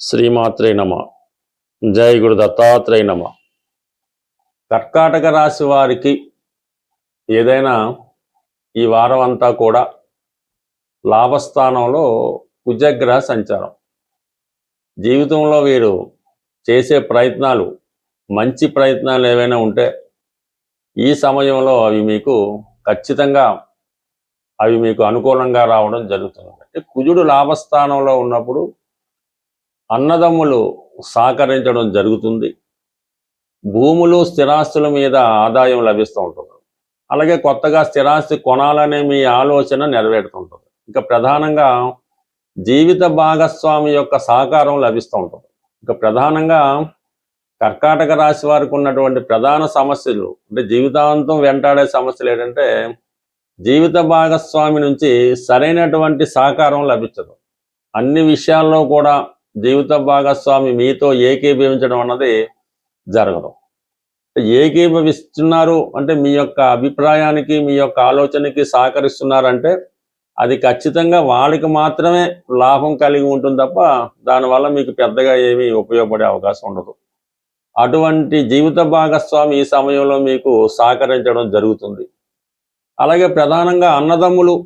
శ్రీమాత్రే నమ. జై గురు దత్తాత్రేయ నమ. కర్కాటక రాశి వారికి ఏదైనా ఈ వారం అంతా కూడా లాభస్థానంలో కుజగ్రహ సంచారం. జీవితంలో వీరు చేసే ప్రయత్నాలు, మంచి ప్రయత్నాలు ఏవైనా ఉంటే ఈ సమయంలో అవి మీకు అనుకూలంగా రావడం జరుగుతుంది. అంటే కుజుడు లాభస్థానంలో ఉన్నప్పుడు అన్నదమ్ములు సహకరించడం జరుగుతుంది. భూములు, స్థిరాస్తుల మీద ఆదాయం లభిస్తూ ఉంటుంది. అలాగే కొత్తగా స్థిరాస్తి కొనాలనే మీ ఆలోచన నెరవేరుతుంటుంది. ఇక ప్రధానంగా జీవిత భాగస్వామి యొక్క సహకారం లభిస్తూ ఉంటుంది. ఇక ప్రధానంగా కర్కాటక రాశి వారికి ఉన్నటువంటి ప్రధాన సమస్యలు, అంటే జీవితాంతం వెంటాడే సమస్యలు ఏంటంటే జీవిత భాగస్వామి నుంచి సరైనటువంటి సహకారం లభించదు. అన్ని విషయాల్లో కూడా జీవిత భాగస్వామి మీతో ఏకీభవించడం అన్నది జరగదు. ఏకీభవిస్తున్నారు అంటే మీ యొక్క అభిప్రాయానికి, మీ యొక్క ఆలోచనకి సహకరిస్తున్నారంటే అది ఖచ్చితంగా వాళ్ళకి మాత్రమే లాభం కలిగి ఉంటుంది తప్ప దానివల్ల మీకు పెద్దగా ఏమీ ఉపయోగపడే అవకాశం ఉండదు. అటువంటి జీవిత భాగస్వామి ఈ సమయంలో మీకు సహకరించడం జరుగుతుంది. అలాగే ప్రధానంగా అన్నదమ్ములు,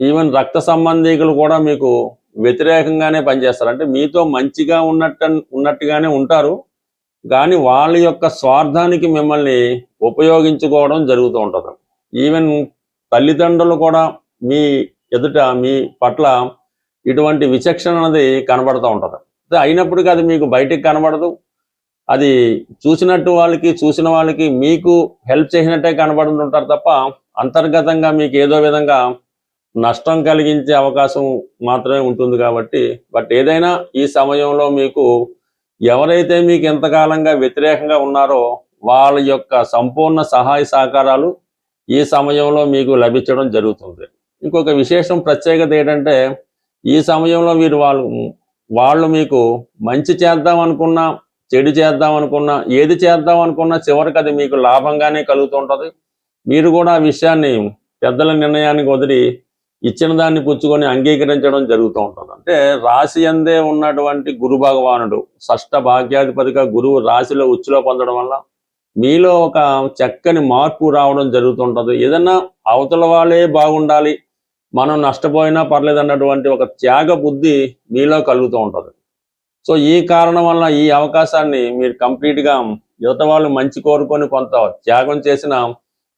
ఈవెన్ రక్త సంబంధీకులు కూడా మీకు వ్యతిరేకంగానే పనిచేస్తారు. అంటే మీతో మంచిగా ఉన్నట్టుగానే ఉంటారు, కానీ వాళ్ళ యొక్క స్వార్థానికి మిమ్మల్ని ఉపయోగించుకోవడం జరుగుతూ ఉంటుంది. ఈవెన్ తల్లిదండ్రులు కూడా మీ ఎదుట మీ పట్ల ఇటువంటి విచక్షణ అనేది కనబడుతూ ఉంటుంది. అయినప్పటికీ అది మీకు బయటికి కనబడదు. అది చూసిన వాళ్ళకి మీకు హెల్ప్ చేసినట్టే కనబడుతుంటారు తప్ప అంతర్గతంగా మీకు ఏదో విధంగా నష్టం కలిగించే అవకాశం మాత్రమే ఉంటుంది. బట్ ఏదైనా ఈ సమయంలో మీకు ఎవరైతే మీకు ఎంతకాలంగా వ్యతిరేకంగా ఉన్నారో వాళ్ళ యొక్క సంపూర్ణ సహాయ సహకారాలు ఈ సమయంలో మీకు లభించడం జరుగుతుంది. ఇంకొక విశేషం, ప్రత్యేకత ఏంటంటే ఈ సమయంలో వాళ్ళు మీకు మంచి చేద్దాం అనుకున్నా, చెడు చేద్దాం అనుకున్నా, ఏది చేద్దాం అనుకున్నా చివరికి అది మీకు లాభంగానే కలుగుతుంటుంది. మీరు కూడా ఆ విషయాన్ని పెద్దల నిర్ణయానికి వదిలి ఇచ్చిన దాన్ని పుచ్చుకొని అంగీకరించడం జరుగుతూ ఉంటుంది. అంటే రాశి అందే ఉన్నటువంటి గురు భగవానుడు, షష్ఠ భాగ్యాధిపతిగా గురువు రాశిలో ఉచ్చులో పొందడం వల్ల మీలో ఒక చక్కని మార్పు రావడం జరుగుతుంటుంది. ఏదన్నా అవతల వాళ్ళే బాగుండాలి, మనం నష్టపోయినా పర్లేదు అన్నటువంటి ఒక త్యాగ బుద్ధి మీలో కలుగుతూ ఉంటుంది. సో ఈ కారణం వల్ల ఈ అవకాశాన్ని మీరు కంప్లీట్గా యువత వాళ్ళు మంచి కోరుకొని కొంత త్యాగం చేసిన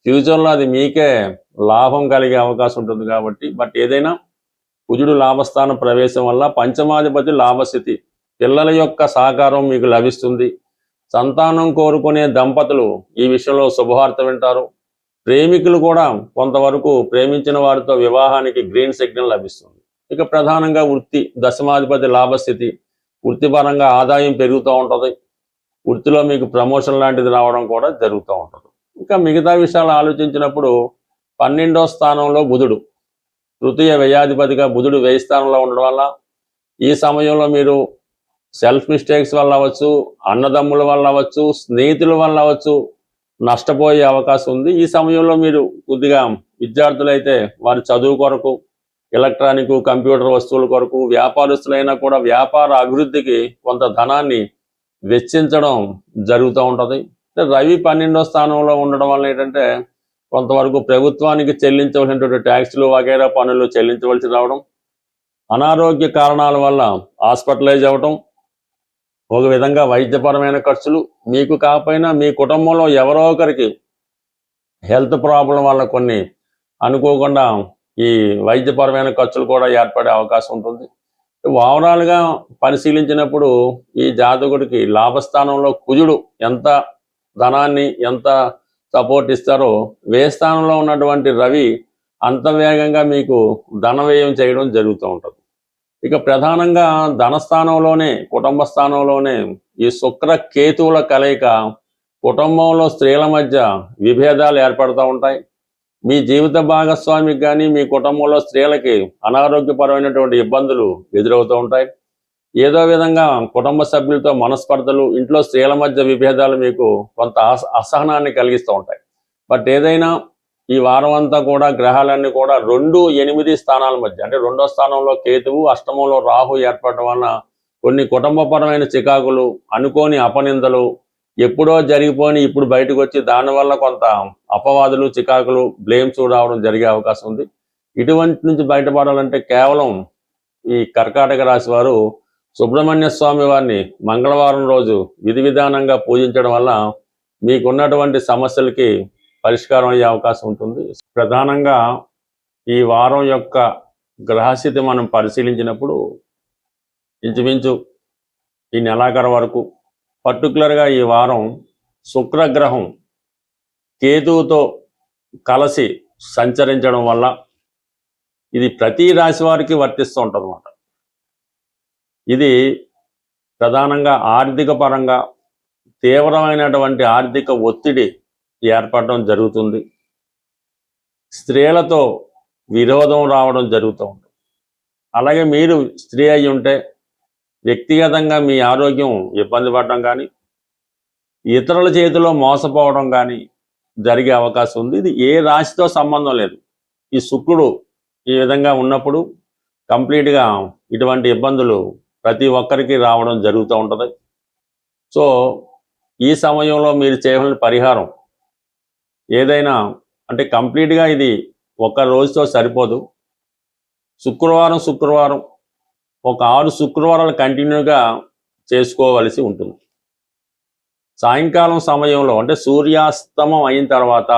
ఫ్యూచర్లో అది మీకే లాభం కలిగే అవకాశం ఉంటుంది. బట్ ఏదైనా కుజుడు లాభస్థాన ప్రవేశం వల్ల పంచమాధిపతి లాభస్థితి, పిల్లల యొక్క సహకారం మీకు లభిస్తుంది. సంతానం కోరుకునే దంపతులు ఈ విషయంలో శుభవార్త వింటారు. ప్రేమికులు కూడా కొంతవరకు ప్రేమించిన వారితో వివాహానికి గ్రీన్ సిగ్నల్ లభిస్తుంది. ఇక ప్రధానంగా వృత్తి, దశమాధిపతి లాభస్థితి, వృత్తిపరంగా ఆదాయం పెరుగుతూ ఉంటుంది. వృత్తిలో మీకు ప్రమోషన్ లాంటిది రావడం కూడా జరుగుతూ ఉంటుంది. ఇంకా మిగతా విషయాలు ఆలోచించినప్పుడు 12వ స్థానంలో బుధుడు, తృతీయ వ్యయాధిపతిగా బుధుడు వ్యయ స్థానంలో ఉండడం వల్ల ఈ సమయంలో మీరు సెల్ఫ్ మిస్టేక్స్ వల్ల అవ్వచ్చు, అన్నదమ్ముల వల్ల అవ్వచ్చు, స్నేహితుల వల్ల అవ్వచ్చు, నష్టపోయే అవకాశం ఉంది. ఈ సమయంలో మీరు కొద్దిగా విద్యార్థులైతే వారి చదువు కొరకు, ఎలక్ట్రానిక్ కంప్యూటర్ వస్తువుల కొరకు, వ్యాపారస్తులైనా కూడా వ్యాపార అభివృద్ధికి కొంత ధనాన్ని వెచ్చించడం జరుగుతూ ఉంటుంది. రవి 12వ స్థానంలో ఉండడం వల్ల ఏంటంటే కొంతవరకు ప్రభుత్వానికి చెల్లించవలసినటువంటి ట్యాక్సులు వగైరా పనులు చెల్లించవలసి రావడం, అనారోగ్య కారణాల వల్ల హాస్పిటలైజ్ అవ్వడం, ఒక విధంగా వైద్యపరమైన ఖర్చులు, మీకు కాకపోయినా మీ కుటుంబంలో ఎవరో ఒకరికి హెల్త్ ప్రాబ్లం వల్ల కొన్ని అనుకోకుండా ఈ వైద్యపరమైన ఖర్చులు కూడా ఏర్పడే అవకాశం ఉంటుంది. ఓవరాల్గా పరిశీలించినప్పుడు ఈ జాతకుడికి లాభస్థానంలో కుజుడు ఎంత ధనాన్ని, ఎంత సపోర్ట్ ఇస్తారో వ్యయ స్థానంలో ఉన్నటువంటి రవి అంత వేగంగా మీకు ధన వ్యయం చేయడం జరుగుతూ ఉంటుంది. ఇక ప్రధానంగా ధనస్థానంలోనే, కుటుంబ స్థానంలోనే ఈ శుక్ర కేతువుల కలయిక కుటుంబంలో స్త్రీల మధ్య విభేదాలు ఏర్పడుతూ ఉంటాయి. మీ జీవిత భాగస్వామికి కానీ మీ కుటుంబంలో స్త్రీలకి అనారోగ్యపరమైనటువంటి ఇబ్బందులు ఎదురవుతూ ఉంటాయి. ఏదో విధంగా కుటుంబ సభ్యులతో మనస్పర్ధలు, ఇంట్లో స్త్రీల మధ్య విభేదాలు మీకు కొంత అసహనాన్ని కలిగిస్తూ ఉంటాయి. బట్ ఏదైనా ఈ వారం అంతా కూడా గ్రహాలన్నీ కూడా 2, 8 స్థానాల మధ్య, అంటే 2వ స్థానంలో కేతువు, అష్టమంలో రాహు ఏర్పడడం వలన కొన్ని కుటుంబపరమైన చికాకులు, అనుకోని అపనిందలు, ఎప్పుడో జరిగిపోయి ఇప్పుడు బయటకు వచ్చి దానివల్ల కొంత అపవాదులు, చికాకులు, బ్లేమ్స్ రావడం జరిగే అవకాశం ఉంది. ఇటువంటి నుంచి బయటపడాలంటే కేవలం ఈ కర్కాటక రాశి వారు సుబ్రహ్మణ్య స్వామి వారిని మంగళవారం రోజు విధి విధానంగా పూజించడం వల్ల మీకున్నటువంటి సమస్యలకి పరిష్కారం అయ్యే అవకాశం ఉంటుంది. ప్రధానంగా ఈ వారం యొక్క గ్రహస్థితి మనం పరిశీలించినప్పుడు ఇంచుమించు ఈ నెలాఖరు వరకు, పర్టికులర్గా ఈ వారం శుక్రగ్రహం కేతువుతో కలిసి సంచరించడం వల్ల ఇది ప్రతి రాశి వారికి వర్తిస్తూ ఉంటుంది అన్నమాట. ఇది ప్రధానంగా ఆర్థిక పరంగా తీవ్రమైనటువంటి ఆర్థిక ఒత్తిడి ఏర్పడడం జరుగుతుంది. స్త్రీలతో విరోధం రావడం జరుగుతూ ఉంటుంది. అలాగే మీరు స్త్రీ అయి ఉంటే వ్యక్తిగతంగా మీ ఆరోగ్యం ఇబ్బంది పడడం కానీ, ఇతరుల చేతిలో మోసపోవడం కానీ జరిగే అవకాశం ఉంది. ఇది ఏ రాశితో సంబంధం లేదు. ఈ శుక్రుడు ఈ విధంగా ఉన్నప్పుడు కంప్లీట్గా ఇటువంటి ఇబ్బందులు ప్రతి ఒక్కరికి రావడం జరుగుతూ ఉంటుంది. సో ఈ సమయంలో మీరు చేయవలసిన పరిహారం ఏదైనా అంటే కంప్లీట్గా ఇది ఒక రోజుతో సరిపోదు. శుక్రవారం ఒక 6 శుక్రవారాలు కంటిన్యూగా చేసుకోవలసి ఉంటుంది. సాయంకాలం సమయంలో అంటే సూర్యాస్తమం అయిన తర్వాత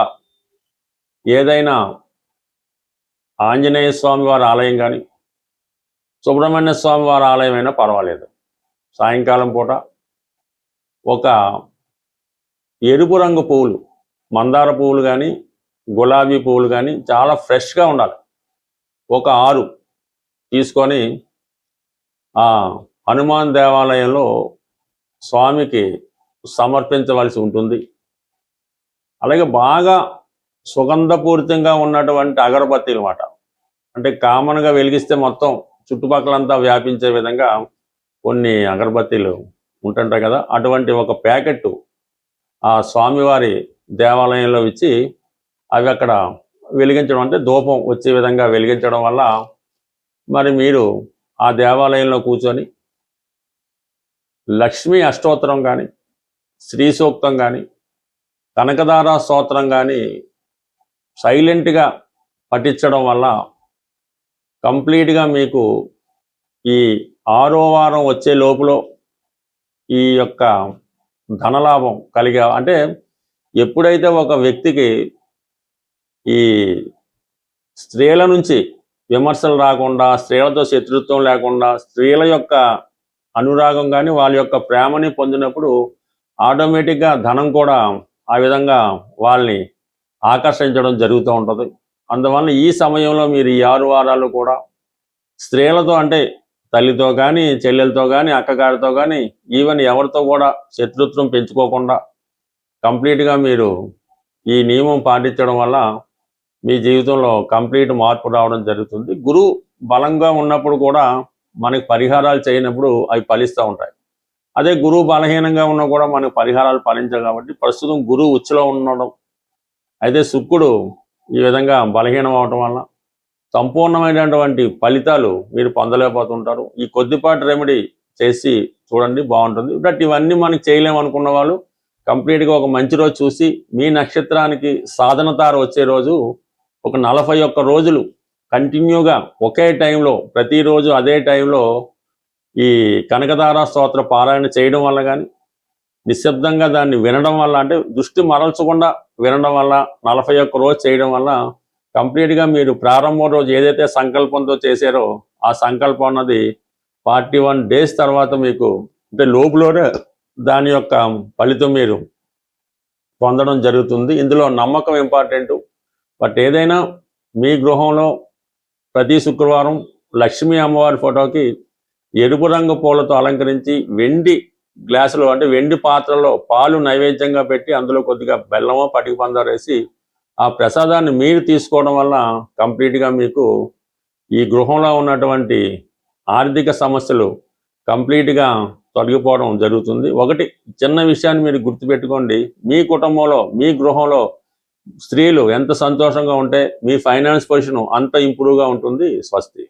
ఏదైనా ఆంజనేయ స్వామి వారి ఆలయం కానీ, సుబ్రహ్మణ్య స్వామి వారి ఆలయం అయినా పర్వాలేదు, సాయంకాలం పూట ఒక ఎరుపు రంగు పువ్వులు, మందార పువ్వులు కానీ, గులాబీ పువ్వులు కానీ చాలా ఫ్రెష్గా ఉండాలి, ఒక 6 తీసుకొని ఆ హనుమాన్ దేవాలయంలో స్వామికి సమర్పించవలసి ఉంటుంది. అలాగే బాగా సుగంధపూరితంగా ఉన్నటువంటి అగరబత్తీలు అన్నమాట. అంటే కామన్గా వెలిగిస్తే మొత్తం చుట్టుపక్కలంతా వ్యాపించే విధంగా కొన్ని అగరబత్తీలు ఉంటుంటాయి కదా, అటువంటి ఒక ప్యాకెట్ ఆ స్వామివారి దేవాలయంలో ఇచ్చి అవి అక్కడ వెలిగించడం, అంటే ధూపం వచ్చే విధంగా వెలిగించడం వల్ల మరి మీరు ఆ దేవాలయంలో కూర్చొని లక్ష్మీ అష్టోత్తరం కానీ, శ్రీ సూక్తం కానీ, కనకదార స్తోత్రం కానీ సైలెంట్గా పఠించడం వల్ల కంప్లీట్గా మీకు ఈ 6వ వారం వచ్చే లోపల ఈ యొక్క ధనలాభం కలిగే, అంటే ఎప్పుడైతే ఒక వ్యక్తికి ఈ స్త్రీల నుంచి విమర్శలు రాకుండా, స్త్రీలతో శత్రుత్వం లేకుండా, స్త్రీల యొక్క అనురాగం కానీ వాళ్ళ యొక్క ప్రేమని పొందినప్పుడు ఆటోమేటిక్గా ధనం కూడా ఆ విధంగా వాళ్ళని ఆకర్షించడం జరుగుతూ ఉంటుంది. అందువల్ల ఈ సమయంలో మీరు ఈ 6 వారాలు కూడా స్త్రీలతో, అంటే తల్లితో కానీ, చెల్లెలతో కానీ, అక్కగారితో కానీ, ఈవెన్ ఎవరితో కూడా శత్రుత్వం పెంచుకోకుండా కంప్లీట్గా మీరు ఈ నియమం పాటించడం వల్ల మీ జీవితంలో కంప్లీట్ మార్పు రావడం జరుగుతుంది. గురువు బలంగా ఉన్నప్పుడు కూడా మనకి పరిహారాలు చేయనప్పుడు అవి ఫలిస్తూ ఉంటాయి. అదే గురువు బలహీనంగా ఉన్నా కూడా మనకు పరిహారాలు ఫలించవు. కాబట్టి ప్రస్తుతం గురువు ఉచ్చులో ఉండడం, అయితే శుక్రుడు ఈ విధంగా బలహీనం అవటం వల్ల సంపూర్ణమైనటువంటి ఫలితాలు మీరు పొందలేకపోతుంటారు. ఈ కొద్దిపాటి రెమెడీ చేసి చూడండి, బాగుంటుంది. బట్ ఇవన్నీ మనకి చేయలేము అనుకున్న వాళ్ళు కంప్లీట్గా ఒక మంచి రోజు చూసి, మీ నక్షత్రానికి సాధన తార వచ్చే రోజు ఒక 41 రోజులు కంటిన్యూగా ఒకే టైంలో, ప్రతిరోజు అదే టైంలో ఈ కనకదార స్తోత్ర పారాయణ చేయడం వల్ల కానీ, నిశ్శబ్దంగా దాన్ని వినడం వల్ల, అంటే దృష్టి మరల్చకుండా వినడం వల్ల 41 రోజు చేయడం వల్ల కంప్లీట్గా మీరు ప్రారంభం రోజు ఏదైతే సంకల్పంతో చేశారో ఆ సంకల్పం అన్నది 41 డేస్ తర్వాత మీకు, అంటే లోపులోనే దాని యొక్క ఫలితం మీరు పొందడం జరుగుతుంది. ఇందులో నమ్మకం ఇంపార్టెంట్. బట్ ఏదైనా మీ గృహంలో ప్రతి శుక్రవారం లక్ష్మీ అమ్మవారి ఫోటోకి ఎరుపు రంగు పూలతో అలంకరించి వెండి గ్లాసులో, అంటే వెండి పాత్రలో పాలు నైవేద్యంగా పెట్టి అందులో కొద్దిగా బెల్లమో పటిక పందారు వేసి ఆ ప్రసాదాన్ని మీరు తీసుకోవడం వల్ల కంప్లీట్గా మీకు ఈ గృహంలో ఉన్నటువంటి ఆర్థిక సమస్యలు కంప్లీట్గా తొలగిపోవడం జరుగుతుంది. ఒకటి చిన్న విషయాన్ని మీరు గుర్తుపెట్టుకోండి, మీ కుటుంబంలో, మీ గృహంలో స్త్రీలు ఎంత సంతోషంగా ఉంటే మీ ఫైనాన్స్ పొజిషన్ అంత ఇంప్రూవ్గా ఉంటుంది. స్వస్తి.